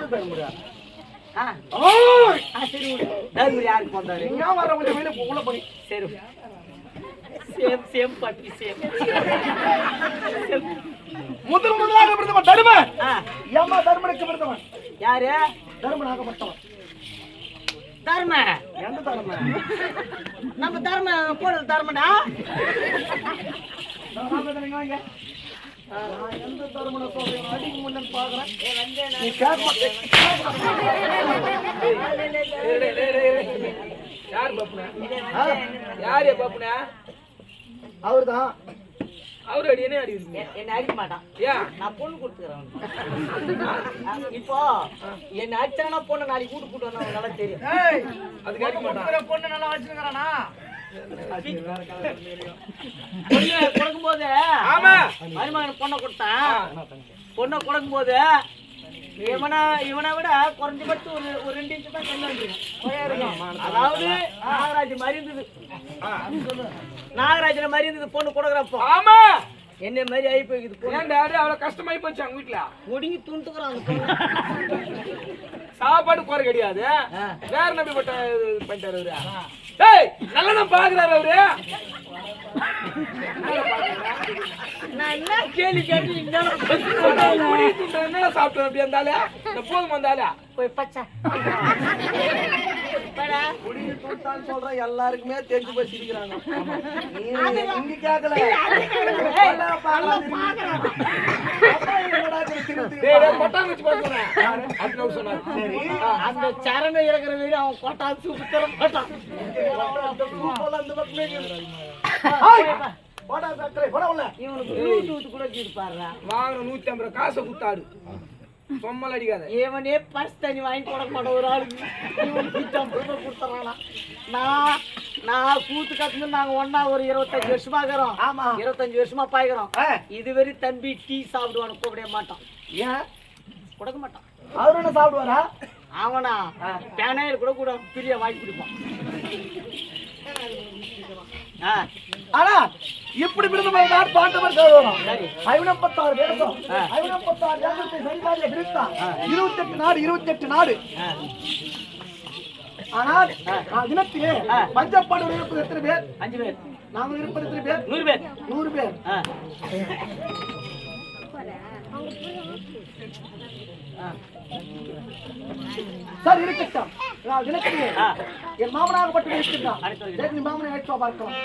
சரி தர்மர் யாருக்கு போந்தாரு வர உள்ள போனி சரி சேம் சேம் பாட்டி சேம் முதலாக பிறந்தவன் தர்மன் ஏமா தர்மனுக்கு பிறந்தவன் யாரு தர்மனாகப்பட்டவன் தர்ம எந்த தர்ம நம்ம தர்ம போடுறது தர்மடா எந்த தர்மனை சொல்றேன் அடிக்கு முன்னு பாக்குறேன் யார் பாப்புனா யாரு பாப்புனா அவர்தான் அவரு அடி என்ன அடி என்ன அடிக்க மாட்டான் ஏன் நான் பொண்ணு கொடுத்துக்கிறேன் இப்போ என்ன அடிச்சானா பொண்ணு நாளைக்கு கூட்டு கூட்டு வந்தா நல்லா தெரியும் அதுக்கு அடிக்க மாட்டான் பொண்ணு நல்லா வச்சிருக்கானா கொடுக்கும் போது ஆமா மருமகன் பொண்ணை கொடுத்தான் பொண்ணை கொடுக்கும் போது இவனை விட குறைஞ்சபட்சம் ஒரு 2 இன்ச்சு தான் கண்ணு வந்துருக்கும் அதாவது நாகராஜ் மாதிரி இருந்தது நாகராஜன மாதிரி இருந்தது பொண்ணு கொடுக்குறப்போ ஆமா என்ன மாதிரி ஆகி போய்க்குது ஏன் டாடி அவ்வளவு கஷ்டமாயி போச்சு அவங்க வீட்டுல ஒடுங்கி துண்டுக்குறான் சாப்பாடு குறை கிடையாது வேற நம்பி பட்ட பண்ணிட்டாரு அவரு டேய் நல்லதான் பாக்குறாரு அவரு நான் என்ன கேள்வி கேட்டு என்ன சாப்பிட்டு அப்படி இருந்தாலே போதும் வந்தாலே போய் பச்சை சொல்றேன் எல்லாருக்குமே தெரிஞ்சு போய் சிரிக்கிறாங்க இங்க கேட்கல கொட்டாங்குச்சி போட்டு சொன்னாரு அந்த சரணை இருக்கிற வீடு அவன் கொட்டா சூப்பு தர மாட்டான் இவனுக்கு ப்ளூடூத் கூட வச்சிருப்பாரு வாங்கின 150 காசை குத்தாடு சொம்மல் அடிக்காத இவனே பர்ஸ் தண்ணி வாங்கி கொடுக்க மாட்டேன் ஒரு ஆளுக்கு இவன் 150 ரூபாய் கொடுத்துறானா நான் கூத்து கத்துன்னு நாங்க ஒன்னா ஒரு 25 வருஷமா இருக்கிறோம். ஆமா 25 வருஷமா பாய்க்கிறோம். இதுவரை தம்பி டீ சாப்பிடுவானு கூப்பிட மாட்டான். ஏன் கொடுக்க மாட்டான்? அவரு என்ன சாப்பிடுவாரா? அவனா பேனாயில் கூட கூட பிரிய வாங்கி குடிப்பான். ஆனா இப்படி பிறந்தவர் தான் பாண்டவர் சொல்றோம். 56 தேசம் 56 தேசத்தை சரிபாதியா பிரித்தான். 28 நாடு 28 நாடு. ஆனால் தினத்திலே பஞ்சப்பாடு இருப்பது எத்தனை பேர்? 5 பேர். நாம இருப்பது எத்தனை பேர்? 100 பேர். 100 பேர். சார் இருக்கட்டும். தினத்திலே என் மாமனாகப்பட்டு இருக்கின்றான். மாமனை அழைத்து பார்க்கலாம்.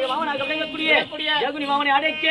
அவருடைய மாமனாக விளங்கக்கூடிய ஜகுனி மாமனை அடைக்க